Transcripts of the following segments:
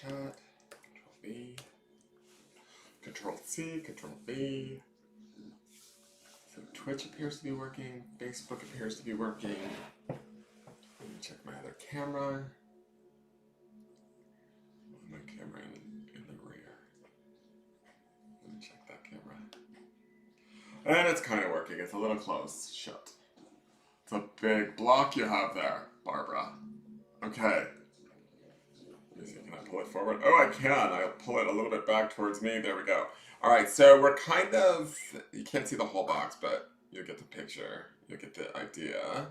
chat. Control V. Control C. Control V. So Twitch appears to be working. Facebook appears to be working. Let me check my other camera. My camera in the rear. Let me check that camera. And it's kind of working. It's a little close. Shut. It's a big block you have there, Barbara. Okay. Let me see. Can I pull it forward? Oh, I can. I'll pull it a little bit back towards me. There we go. All right. So we're kind of... You can't see the whole box, but you'll get the picture. You'll get the idea.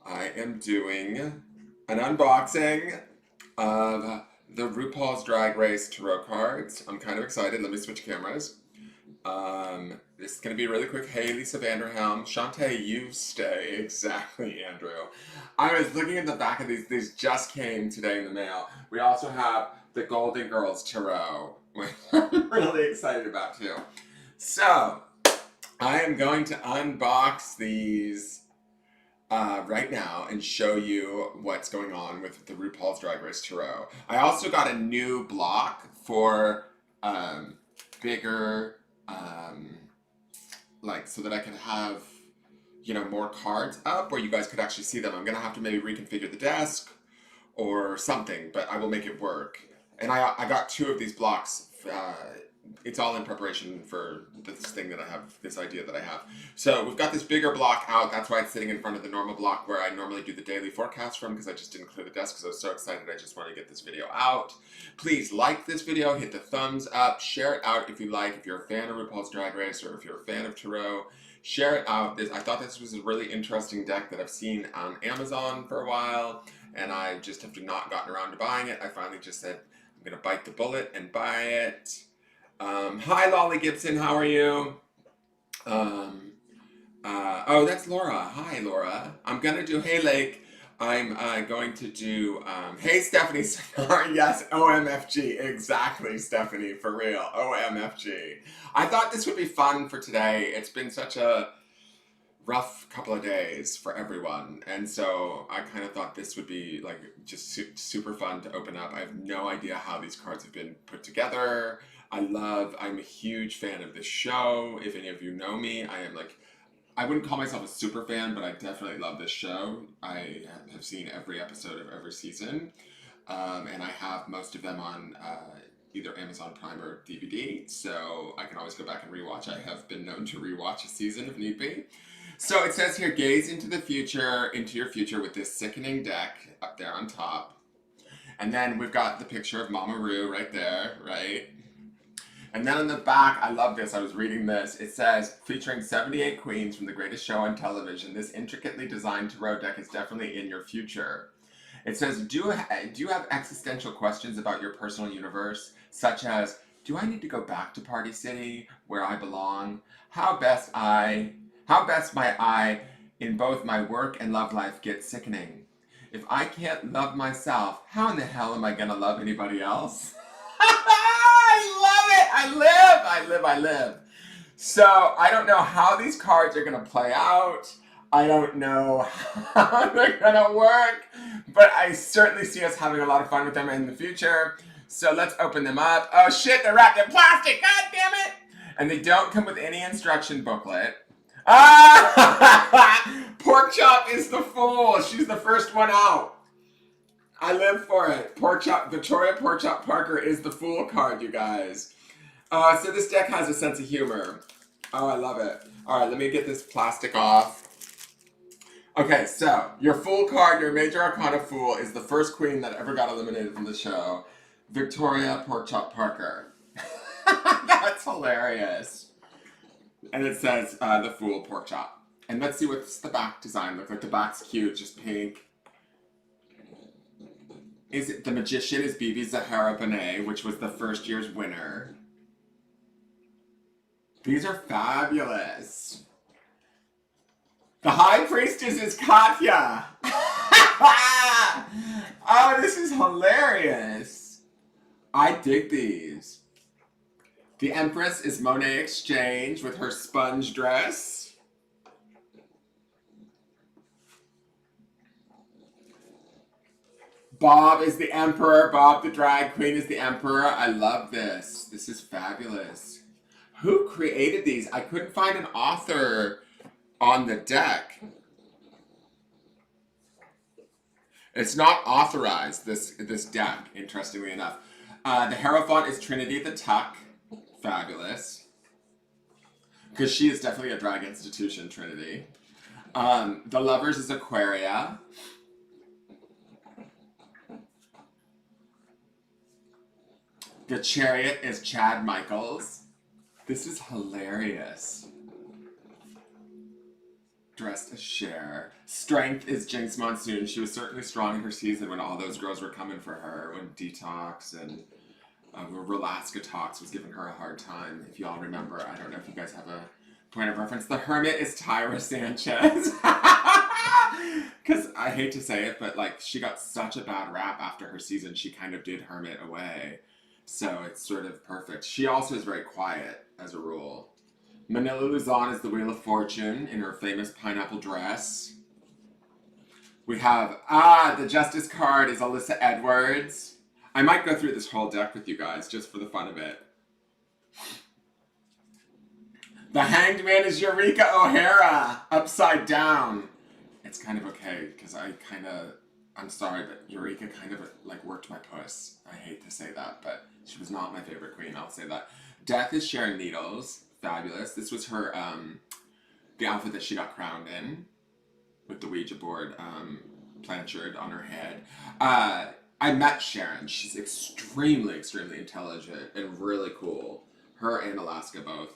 I am doing an unboxing of the Rupauls Drag Race Tarot cards. I'm kind of excited. Let me switch cameras. This is going to be really quick. Hey, Lisa Vanderhelm. Shantae, you stay. Exactly, Andrew. I was looking at the back of these. These just came today in the mail. We also have the Golden Girls Tarot, which I'm really excited about too. So, I am going to unbox these right now and show you what's going on with the Rupauls Drag Race Tarot. I also got a new block for bigger, like so that I can have, you know, more cards up where you guys could actually see them. I'm gonna have to maybe reconfigure the desk or something, but I will make it work. And I got 2 of these blocks. It's all in preparation for this thing that I have, this idea that I have. So we've got this bigger block out. That's why it's sitting in front of the normal block where I normally do the daily forecast from, because I just didn't clear the desk because I was so excited. I just wanted to get this video out. Please like this video, hit the thumbs up, share it out if you like. If you're a fan of RuPaul's Drag Race or if you're a fan of Tarot, share it out. I thought this was a really interesting deck that I've seen on Amazon for a while, and I just have not gotten around to buying it. I finally just said, I'm going to bite the bullet and buy it. Hi, Lolly Gibson. How are you? Oh, that's Laura. Hi, Laura. I'm going to do Hey Lake. I'm going to do Hey Stephanie. Sorry, yes, OMFG. Exactly, Stephanie. For real. OMFG. I thought this would be fun for today. It's been such a rough couple of days for everyone, and so I kind of thought this would be like just super fun to open up. I have no idea how these cards have been put together. I'm a huge fan of this show. If any of you know me, I wouldn't call myself a super fan, but I definitely love this show. I have seen every episode of every season, and I have most of them on either Amazon Prime or DVD, so I can always go back and rewatch. I have been known to rewatch a season if need be. So it says here, gaze into the future, into your future with this sickening deck up there on top. And then we've got the picture of Mama Ru right there, right? And then on the back, I love this, I was reading this, it says, featuring 78 queens from the greatest show on television, this intricately designed tarot deck is definitely in your future. It says, do you have existential questions about your personal universe, such as, do I need to go back to Party City, where I belong? How best my I, in both my work and love life, get sickening? If I can't love myself, how in the hell am I gonna love anybody else? I live. So, I don't know how these cards are going to play out. I don't know how they're going to work. But I certainly see us having a lot of fun with them in the future. So, let's open them up. Oh shit, they're wrapped in plastic. God damn it. And they don't come with any instruction booklet. Ah! Pork Chop is the fool. She's the first one out. I live for it. Victoria Pork Chop Parker is the Fool card, you guys. So this deck has a sense of humor. Oh, I love it. All right, let me get this plastic off. Okay, so your Fool card, your Major Arcana Fool, is the first queen that ever got eliminated from the show. Victoria Pork Chop Parker. That's hilarious. And it says the Fool Pork Chop. And let's see what's the back design look like. The back's cute, just pink. The Magician is Bibi Zahara Benet, which was the first year's winner. These are fabulous. The High Priestess is Katya. Oh, this is hilarious. I dig these. The Empress is Monet Exchange with her sponge dress. Bob is the emperor. Bob the drag queen is the emperor. I love this. This is fabulous. Who created these? I couldn't find an author on the deck. It's not authorized, this deck, interestingly enough. The Hierophant is Trinity the Tuck. Fabulous. Because she is definitely a drag institution, Trinity. The Lovers is Aquaria. The Chariot is Chad Michaels. This is hilarious. Dressed as Cher. Strength is Jinx Monsoon. She was certainly strong in her season when all those girls were coming for her. When Detox and Relaska Talks was giving her a hard time. If you all remember, I don't know if you guys have a point of reference. The Hermit is Tyra Sanchez. Because I hate to say it, but like she got such a bad rap after her season. She kind of did hermit away. So it's sort of perfect. She also is very quiet as a rule. Manila Luzon is the Wheel of Fortune in her famous pineapple dress. We have, the Justice card is Alyssa Edwards. I might go through this whole deck with you guys just for the fun of it. The Hanged Man is Eureka O'Hara, upside down. It's kind of okay, because I'm sorry, but Eureka kind of like worked my puss. I hate to say that, but she was not my favorite queen, I'll say that. Death is Sharon Needles. Fabulous. This was her, the outfit that she got crowned in, with the Ouija board plancard on her head. I met Sharon. She's extremely, extremely intelligent and really cool. Her and Alaska both.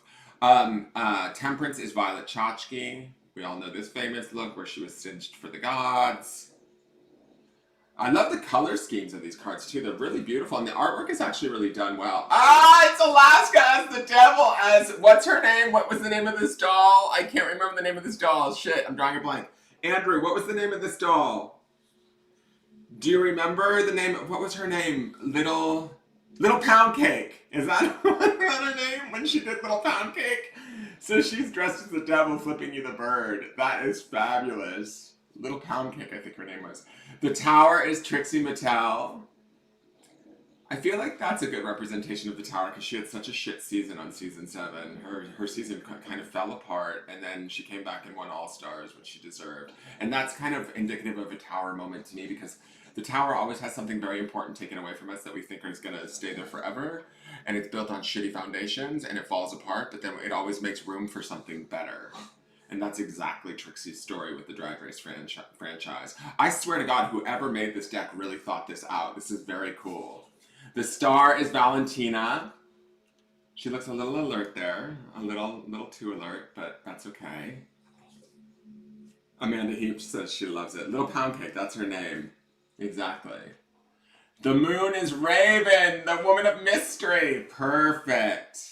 Temperance is Violet Chachki. We all know this famous look where she was singed for the gods. I love the color schemes of these cards too. They're really beautiful, and the artwork is actually really done well. It's Alaska as the devil, as, what's her name? What was the name of this doll? I can't remember the name of this doll. Shit, I'm drawing a blank. Andrew, what was the name of this doll? Do you remember the name? What was her name? Little Pound Cake. Is that her name when she did Little Pound Cake? So she's dressed as the devil flipping you the bird. That is fabulous. Little Pound Cake, I think her name was. The Tower is Trixie Mattel. I feel like that's a good representation of the Tower because she had such a shit season on season 7. Her season kind of fell apart, and then she came back and won All-Stars, which she deserved. And that's kind of indicative of a Tower moment to me because the Tower always has something very important taken away from us that we think is going to stay there forever. And it's built on shitty foundations, and it falls apart, but then it always makes room for something better. And that's exactly Trixie's story with the Drag Race franchise. I swear to God, whoever made this deck really thought this out. This is very cool. The Star is Valentina. She looks a little alert there. A little too alert, but that's okay. Amanda Heap says she loves it. Little Pound Cake, that's her name. Exactly. The Moon is Raven, the Woman of Mystery. Perfect.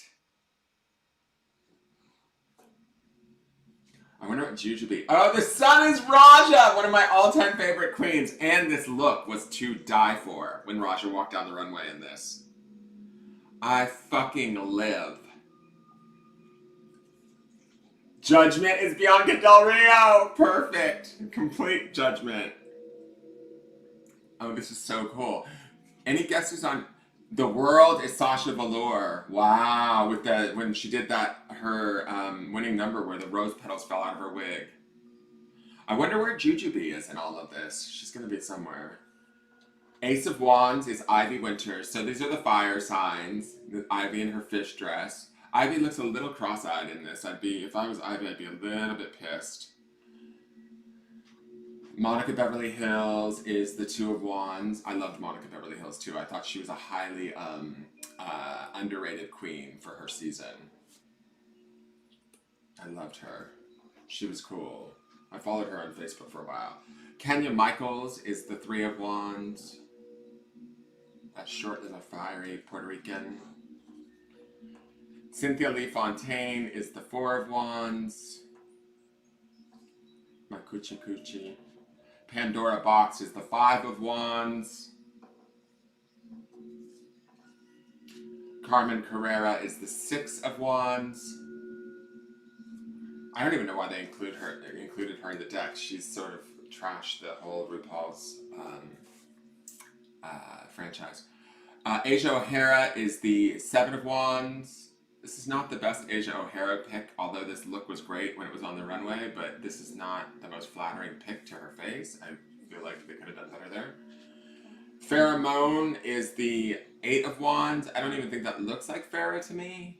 I wonder what Jujubee. Oh, the Sun is Raja, one of my all-time favorite queens. And this look was to die for when Raja walked down the runway in this. I fucking live. Judgment is Bianca Del Rio. Perfect. Complete Judgment. Oh, this is so cool. Any guesses on The World is Sasha Velour. Wow, with when she did that, her winning number where the rose petals fell out of her wig. I wonder where Jujubee is in all of this. She's gonna be somewhere. Ace of Wands is Ivy Winters. So these are the fire signs. Ivy in her fish dress. Ivy looks a little cross-eyed in this. If I was Ivy, I'd be a little bit pissed. Monica Beverly Hills is the Two of Wands. I loved Monica Beverly Hills too. I thought she was a highly underrated queen for her season. I loved her. She was cool. I followed her on Facebook for a while. Kenya Michaels is the Three of Wands. That short little fiery Puerto Rican. Cynthia Lee Fontaine is the Four of Wands. My coochie coochie. Pandora Box is the Five of Wands. Carmen Carrera is the Six of Wands. I don't even know why they included her in the deck. She's sort of trashed the whole Rupauls franchise. Asia O'Hara is the Seven of Wands. This is not the best Asia O'Hara pick, although this look was great when it was on the runway, but this is not the most flattering pick to her face. I feel like they could have done better there. Pheromone is the Eight of Wands. I don't even think that looks like Farrah to me.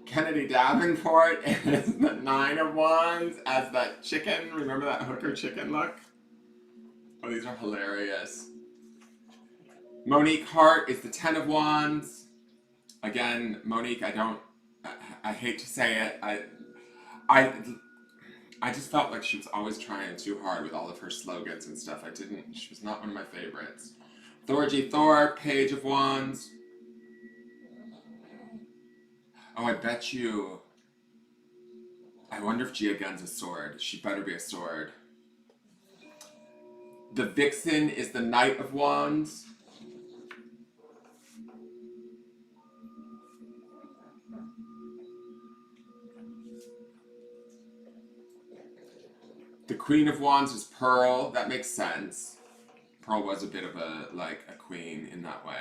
Kennedy Davenport is the Nine of Wands as that chicken. Remember that hooker chicken look? Oh, these are hilarious. Monique Hart is the Ten of Wands. Again, Monique, I hate to say it. I just felt like she was always trying too hard with all of her slogans and stuff. She was not one of my favorites. Thorgy Thor, Page of Wands. Oh, I bet you. I wonder if Gia Gunn's a sword. She better be a sword. The Vixen is the Knight of Wands. The Queen of Wands is Pearl. That makes sense. Pearl was a bit of a queen in that way.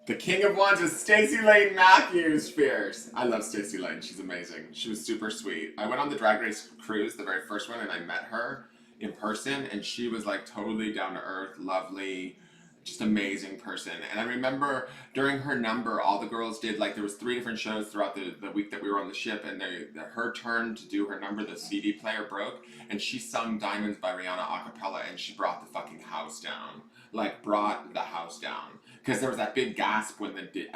The King of Wands is Stacey Lane Matthews. Fierce. I love Stacey Lane. She's amazing. She was super sweet. I went on the Drag Race cruise, the very first one, and I met her in person, and she was like totally down to earth, lovely, just amazing person. And I remember during her number, all the girls did, like, there was 3 different shows throughout the week that we were on the ship, and her turn to do her number, the CD player broke, and she sung Diamonds by Rihanna a cappella, and she brought the fucking house down. Like, brought the house down. Because there was that big gasp when the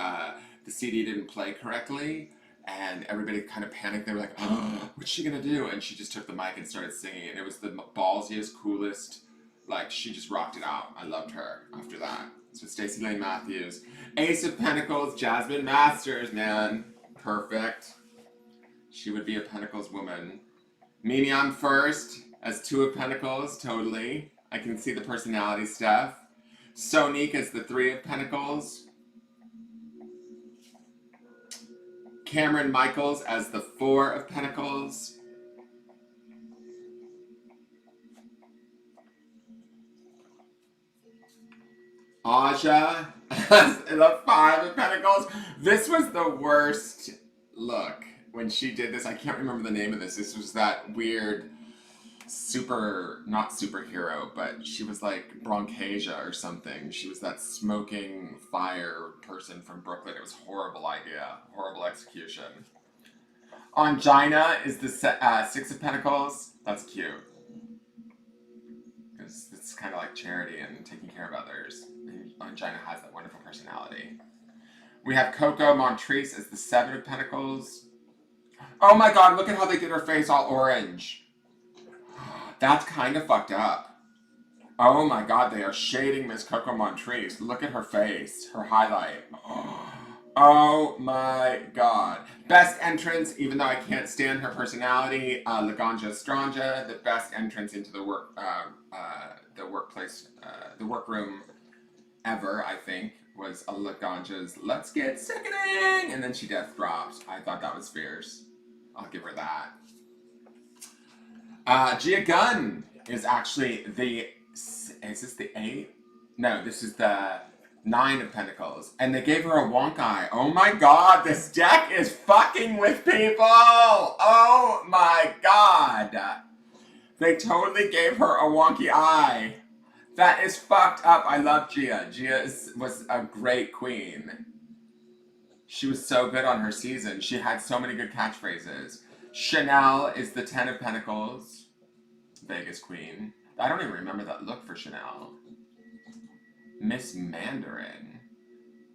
CD didn't play correctly, and everybody kind of panicked. They were like, oh, what's she gonna do? And she just took the mic and started singing, and it was the ballsiest, coolest, like, she just rocked it out. I loved her after that. So Stacey Lane Matthews. Ace of Pentacles, Jasmine Masters, man. Perfect. She would be a Pentacles woman. Mignon first as 2 of Pentacles, totally. I can see the personality stuff. Sonique as the 3 of Pentacles. Cameron Michaels as the 4 of Pentacles. Aja as the 5 of Pentacles. This was the worst look when she did this. I can't remember the name of this. This was that weird not superhero, but she was like Broncasia or something. She was that smoking fire person from Brooklyn. It was a horrible idea, horrible execution. Angina is the 6 of Pentacles. That's cute. It's kind of like charity and taking care of others. And Angina has that wonderful personality. We have Coco Montrese as the 7 of Pentacles. Oh my god, look at how they did her face all orange. That's kind of fucked up. Oh my god, they are shading Miss Coco Montrese. Look at her face, her highlight. Oh my god. Best entrance, even though I can't stand her personality, Laganja Stranja, the best entrance into the workroom ever, I think, was Laganja's "Let's Get Sickening," and then she death dropped. I thought that was fierce. I'll give her that. Gia Gunn is actually is this the 8? No, this is the 9 of Pentacles. And they gave her a wonk eye. Oh my god, this deck is fucking with people! Oh my god! They totally gave her a wonky eye. That is fucked up. I love Gia. Gia was a great queen. She was so good on her season. She had so many good catchphrases. Chanel is the 10 of Pentacles. Vegas Queen. I don't even remember that look for Chanel. Miss Mandarin.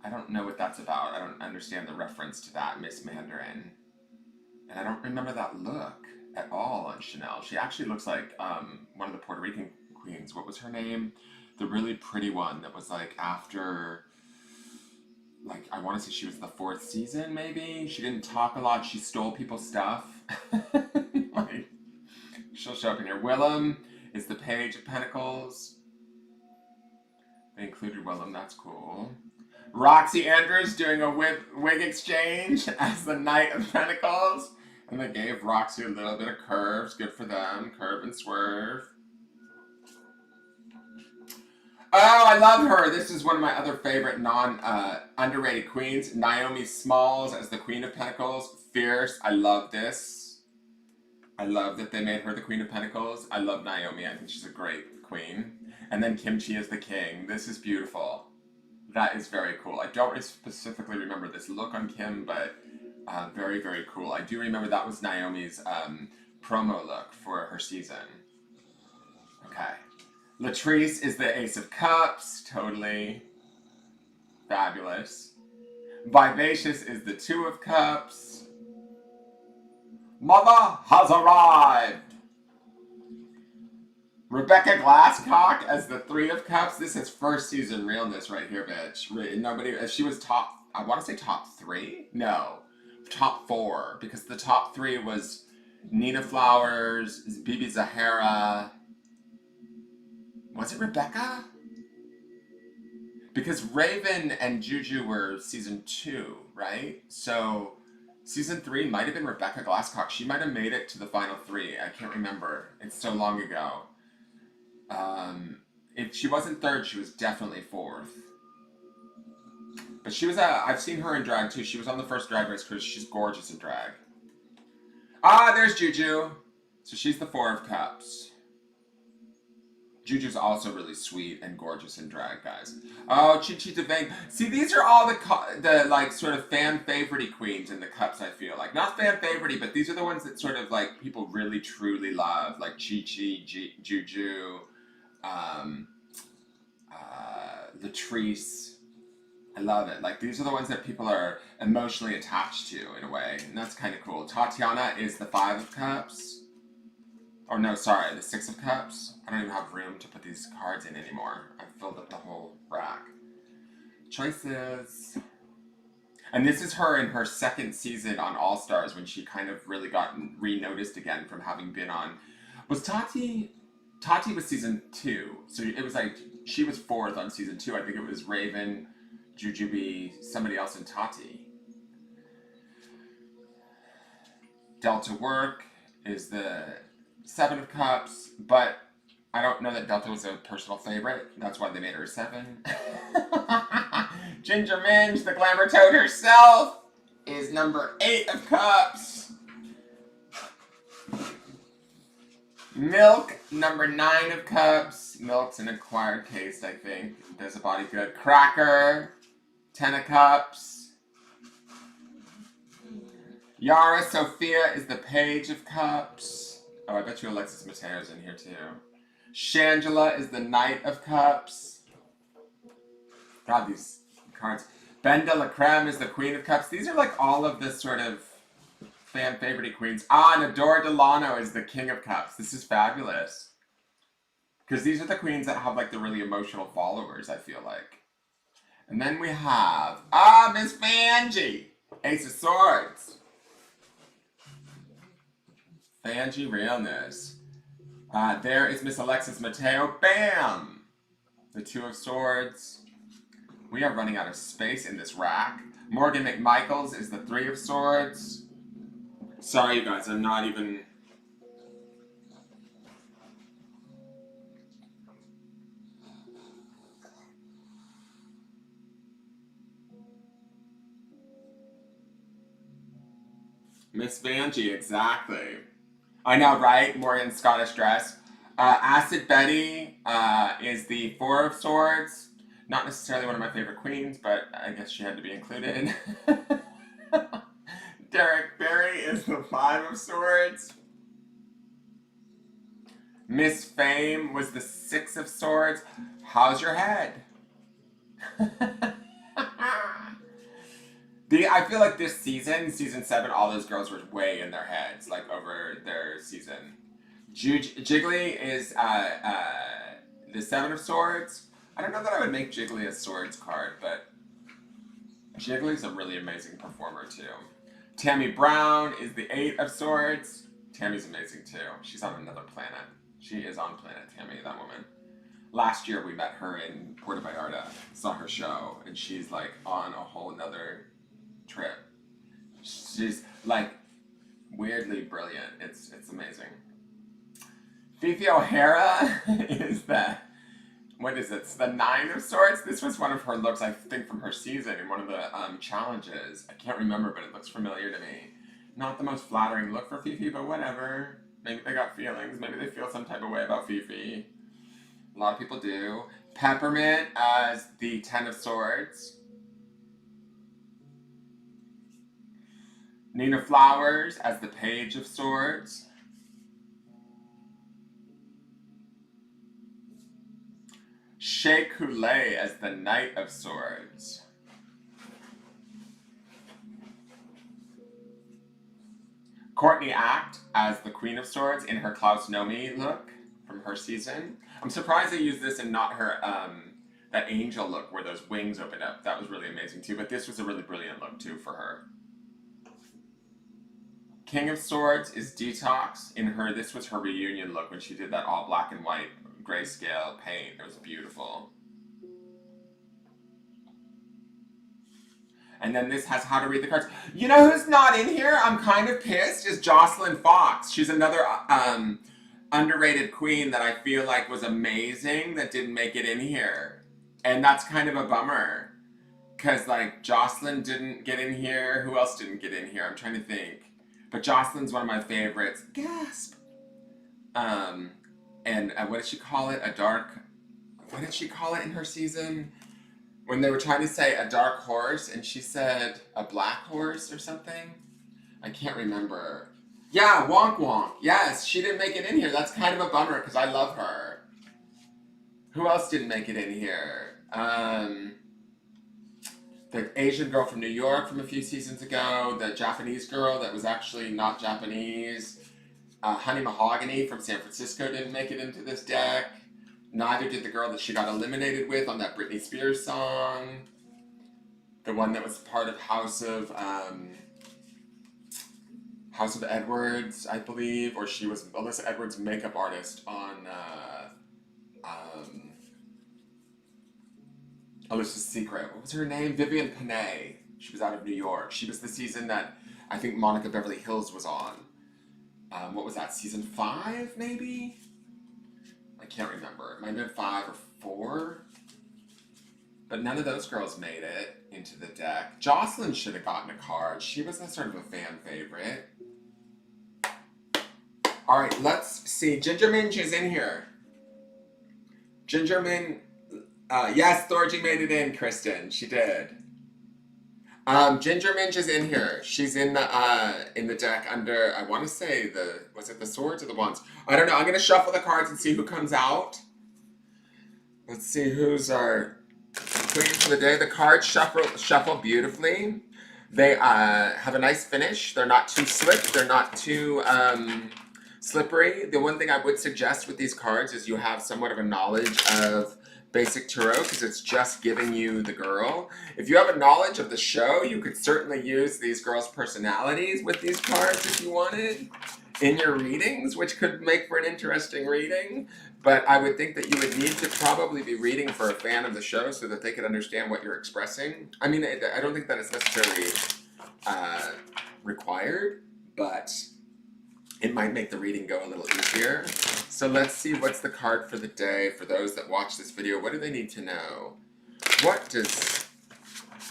I don't know what that's about. I don't understand the reference to that, Miss Mandarin. And I don't remember that look at all on Chanel. She actually looks like one of the Puerto Rican queens. What was her name? The really pretty one that was like after... Like, I want to say she was the 4th season, maybe? She didn't talk a lot. She stole people's stuff. Like, she'll show up in here. Willem is the Page of Pentacles. They included Willem. That's cool. Roxy Andrews doing a wig exchange as the Knight of Pentacles. And they gave Roxy a little bit of curves. Good for them. Curve and swerve. Oh, I love her. This is one of my other favorite underrated queens. Naomi Smalls as the Queen of Pentacles. Fierce. I love this. I love that they made her the Queen of Pentacles. I love Naomi. I think she's a great queen. And then Kimchi as the king. This is beautiful. That is very cool. I don't specifically remember this look on Kim, but very, very cool. I do remember that was Naomi's promo look for her season. Okay. Latrice is the Ace of Cups. Totally fabulous. Vivacious is the Two of Cups. Mother has arrived. Rebecca Glasscock as the Three of Cups. This is first season realness right here, bitch. Nobody, she was top, I want to say top 3? No, top 4. Because the top 3 was Nina Flowers, Bibi Zahara. Was it Rebecca? Because Raven and Juju were season 2, right? So season 3 might have been Rebecca Glasscock. She might have made it to the final 3. I can't remember. It's so long ago. If she wasn't 3rd, she was definitely 4th. But she was, I've seen her in drag too. She was on the first Drag Race cruise. She's gorgeous in drag. Ah, there's Juju. So she's the 4 of Cups. Juju's also really sweet and gorgeous in drag, guys. Oh, Chi-Chi DeVane. See, these are all the like sort of fan favorite queens in the Cups, I feel like. Not fan favorite, but these are the ones that sort of like people really truly love. Like Chi-Chi, Juju, Latrice. I love it. Like, these are the ones that people are emotionally attached to in a way. And that's kind of cool. Tatiana is the 5 of Cups. Or no, sorry, the 6 of Cups. I don't even have room to put these cards in anymore. I've filled up the whole rack. Choices. And this is her in her 2nd season on All Stars when she kind of really got re-noticed again from having been on. Was Tati was season 2. So it was like, she was 4th on season 2. I think it was Raven, Jujubee, somebody else, and Tati. Delta Work is the 7 of Cups, but I don't know that Delta was a personal favorite. That's why they made her 7. Ginger Minge, the glamour toad herself, is number 8 of Cups. Milk, number 9 of Cups. Milk's an acquired taste, I think. Does a body good. Cracker, 10 of Cups. Yara Sophia is the Page of Cups. Oh, I bet you Alexis Mateo's in here too. Shangela is the Knight of Cups. God, these cards. Ben de la Creme is the Queen of Cups. These are like all of this sort of fan favorite queens. Ah, and Adora Delano is the King of Cups. This is fabulous. Because these are the queens that have like the really emotional followers, I feel like. And then we have, Miss Fangie, Ace of Swords. Fangie realness. There is Miss Alexis Mateo. Bam! The 2 of Swords. We are running out of space in this rack. Morgan McMichaels is the 3 of Swords. Sorry, you guys, I'm not even... Miss Vanjie, exactly. I know, right? Morgan Scottish dress. Acid Betty is the 4 of Swords. Not necessarily one of my favorite queens, but I guess she had to be included. Derek Barry is the 5 of Swords. Miss Fame was the 6 of Swords. How's your head? I feel like this season, season 7, all those girls were way in their heads, like over their season. Jiggly is the 7 of Swords. I don't know that I would make Jiggly a Swords card, but Jiggly's a really amazing performer too. Tammy Brown is the 8 of Swords. Tammy's amazing too. She's on another planet. She is on planet Tammy, that woman. Last year we met her in Puerto Vallarta, saw her show, and she's like on a whole nother trip. She's like weirdly brilliant. It's amazing. Fifi O'Hara is the, what is it? It's the Nine of Swords. This was one of her looks, I think, from her season in one of the challenges. I can't remember, but it looks familiar to me. Not the most flattering look for Fifi, but whatever. Maybe they got feelings. Maybe they feel some type of way about Fifi. A lot of people do. Peppermint as the Ten of Swords. Nina Flowers as the Page of Swords. Shea Coulee as the Knight of Swords. Courtney Act as the Queen of Swords in her Klaus Nomi look from her season. I'm surprised they used this and not her, that angel look where those wings opened up. That was really amazing too, but this was a really brilliant look too for her. King of Swords is Detox in her, this was her reunion look when she did that all black and white grayscale paint. It was beautiful. And then this has how to read the cards. You know who's not in here? I'm kind of pissed. Is Jocelyn Fox. She's another underrated queen that I feel like was amazing that didn't make it in here. And that's kind of a bummer. Because like Jocelyn didn't get in here. Who else didn't get in here? I'm trying to think. But Jocelyn's one of my favorites. Gasp! And what did she call it? What did she call it in her season? When they were trying to say a dark horse, and she said a black horse or something? I can't remember. Yeah, Wonk Wonk. Yes, she didn't make it in here. That's kind of a bummer, because I love her. Who else didn't make it in here? The Asian girl from New York from a few seasons ago. The Japanese girl that was actually not Japanese. Honey Mahogany from San Francisco didn't make it into this deck. Neither did the girl that she got eliminated with on that Britney Spears song. The one that was part of House of Edwards, I believe, or she was Alyssa Edwards' makeup artist on Alyssa's Secret. What was her name? Vivian Panay. She was out of New York. She was the season that I think Monica Beverly Hills was on. What was that? Season 5, maybe? I can't remember. It might have been 5 or 4. But none of those girls made it into the deck. Jocelyn should have gotten a card. She was a sort of a fan favorite. Alright, let's see. Ginger Minge is in here. Ginger Minge. Yes, Thorgy made it in, Kristen. She did. Ginger Minge is in here. She's in the deck under, I want to say was it the swords or the wands? I don't know. I'm going to shuffle the cards and see who comes out. Let's see who's our queen for the day. The cards shuffle beautifully. They have a nice finish. They're not too slick. They're not too slippery. The one thing I would suggest with these cards is you have somewhat of a knowledge of basic tarot, because it's just giving you the girl. If you have a knowledge of the show, you could certainly use these girls' personalities with these cards if you wanted in your readings, which could make for an interesting reading. But I would think that you would need to probably be reading for a fan of the show so that they could understand what you're expressing. I mean, I don't think that it's necessarily required, but it might make the reading go a little easier. So let's see what's the card for the day for those that watch this video. What do they need to know? What does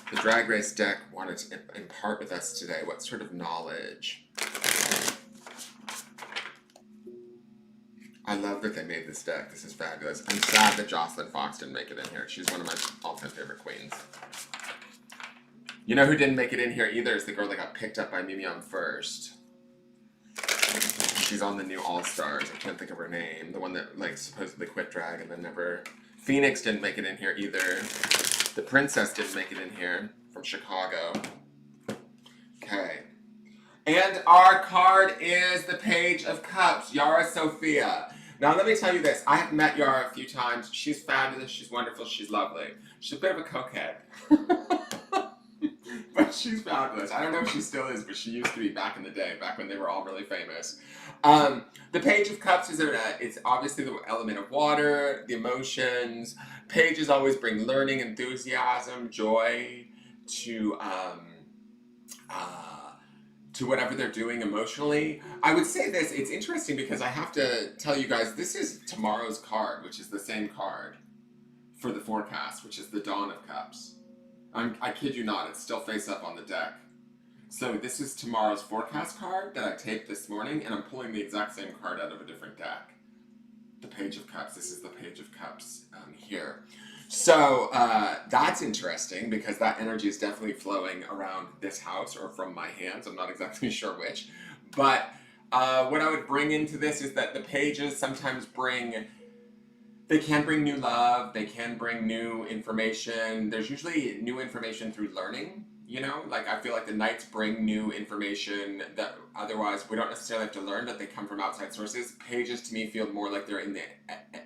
the Drag Race deck want to impart with us today? What sort of knowledge? I love that they made this deck. This is fabulous. I'm sad that Jocelyn Fox didn't make it in here. She's one of my all-time favorite queens. You know who didn't make it in here either is the girl that got picked up by Mimi on first. She's on the new All-Stars. I can't think of her name. The one that like supposedly quit drag and then never... Phoenix didn't make it in here either. The Princess didn't make it in here from Chicago. Okay. And our card is the Page of Cups, Yara Sophia. Now let me tell you this. I have met Yara a few times. She's fabulous. She's wonderful. She's lovely. She's a bit of a cokehead. But she's fabulous. I don't know if she still is, but she used to be back in the day, back when they were all really famous. The Page of Cups is it's obviously the element of water, the emotions. Pages always bring learning, enthusiasm, joy to to whatever they're doing emotionally. I would say this, it's interesting because I have to tell you guys, this is tomorrow's card, which is the same card for the forecast, which is the Dawn of Cups. I kid you not, it's still face up on the deck. So this is tomorrow's forecast card that I taped this morning, and I'm pulling the exact same card out of a different deck. The Page of Cups. This is the Page of Cups here. So that's interesting because that energy is definitely flowing around this house or from my hands. I'm not exactly sure which. But what I would bring into this is that the pages sometimes they can bring new love, they can bring new information. There's usually new information through learning, you know? Like I feel like the Knights bring new information that otherwise we don't necessarily have to learn, but they come from outside sources. Pages to me feel more like they're in the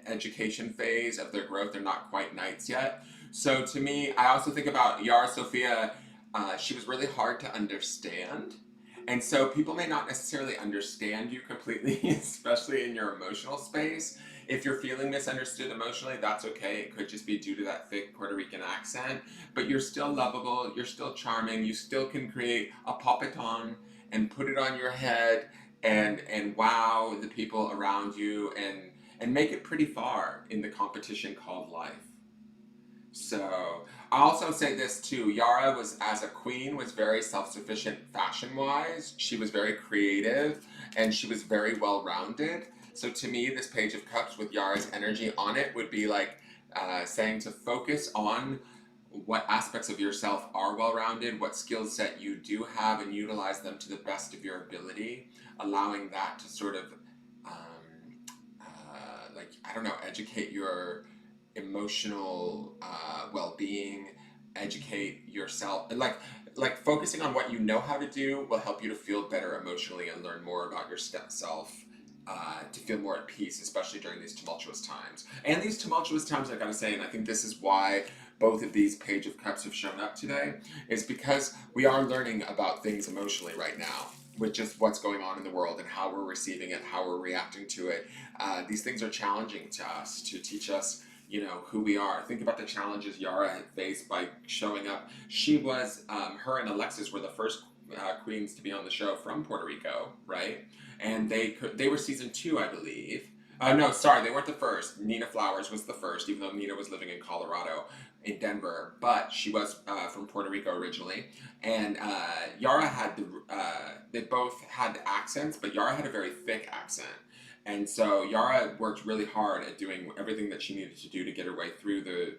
education phase of their growth. They're not quite Knights yet. So to me, I also think about Yara Sophia. She was really hard to understand. And so people may not necessarily understand you completely, especially in your emotional space. If you're feeling misunderstood emotionally, that's okay. It could just be due to that thick Puerto Rican accent. But you're still lovable, you're still charming, you still can create a poppeton and put it on your head and wow the people around you and make it pretty far in the competition called life. So I also say this too. Yara was, as a queen, was very self-sufficient fashion-wise. She was very creative and she was very well-rounded. So to me, this Page of Cups with Yara's energy on it would be like saying to focus on what aspects of yourself are well-rounded, what skill set you do have, and utilize them to the best of your ability, allowing that to sort of like, I don't know, educate your emotional well-being, educate yourself, and like focusing on what you know how to do will help you to feel better emotionally and learn more about your self, to feel more at peace, especially during these tumultuous times. And these tumultuous times, I gotta say, and I think this is why both of these Page of Cups have shown up today, is because we are learning about things emotionally right now with just what's going on in the world and how we're receiving it, how we're reacting to it. These things are challenging to us, to teach us, you know, who we are. Think about the challenges Yara had faced by showing up. She was, her and Alexis were the first queens to be on the show from Puerto Rico, right? And they were season 2, I believe. No, sorry, they weren't the first. Nina Flowers was the first, even though Nina was living in Colorado, in Denver. But she was from Puerto Rico originally. And Yara had they both had accents, but Yara had a very thick accent. And so Yara worked really hard at doing everything that she needed to do to get her way through the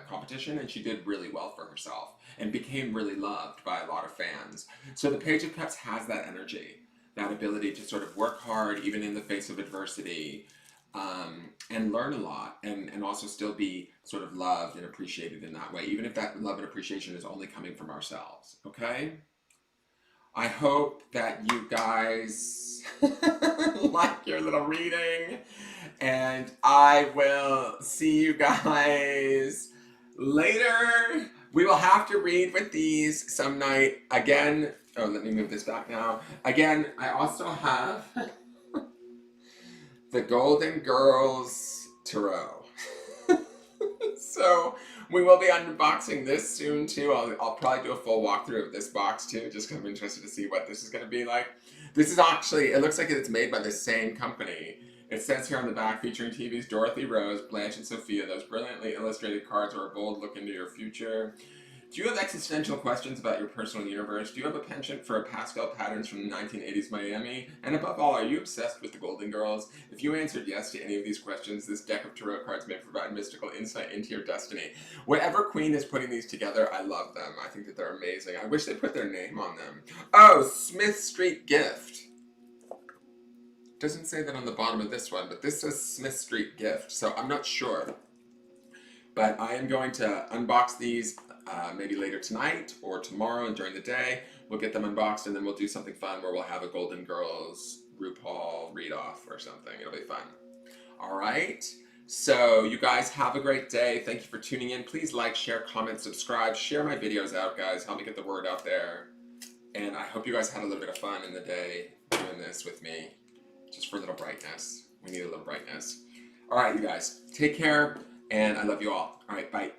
competition, and she did really well for herself and became really loved by a lot of fans. So the Page of Cups has that energy, that ability to sort of work hard even in the face of adversity, and learn a lot, and also still be sort of loved and appreciated in that way, even if that love and appreciation is only coming from ourselves, okay? I hope that you guys like your little reading, and I will see you guys later. We will have to read with these some night. Again, oh, let me move this back now. Again, I also have the Golden Girls Tarot. So we will be unboxing this soon too. I'll probably do a full walkthrough of this box too, just because I'm interested to see what this is going to be like. This is actually, it looks like it's made by the same company. It says here on the back, featuring TV's Dorothy Rose, Blanche, and Sophia. Those brilliantly illustrated cards are a bold look into your future. Do you have existential questions about your personal universe? Do you have a penchant for pastel patterns from the 1980s Miami? And above all, are you obsessed with the Golden Girls? If you answered yes to any of these questions, this deck of tarot cards may provide mystical insight into your destiny. Whatever queen is putting these together, I love them. I think that they're amazing. I wish they put their name on them. Oh, Smith Street Gift. Doesn't say that on the bottom of this one, but this says Smith Street Gift, so I'm not sure. But I am going to unbox these maybe later tonight or tomorrow during the day. We'll get them unboxed and then we'll do something fun where we'll have a Golden Girls RuPaul read-off or something. It'll be fun. All right. So you guys have a great day. Thank you for tuning in. Please like, share, comment, subscribe. Share my videos out, guys. Help me get the word out there. And I hope you guys had a little bit of fun in the day doing this with me. Just for a little brightness. We need a little brightness. All right, you guys. Take care. And I love you all. All right, bye.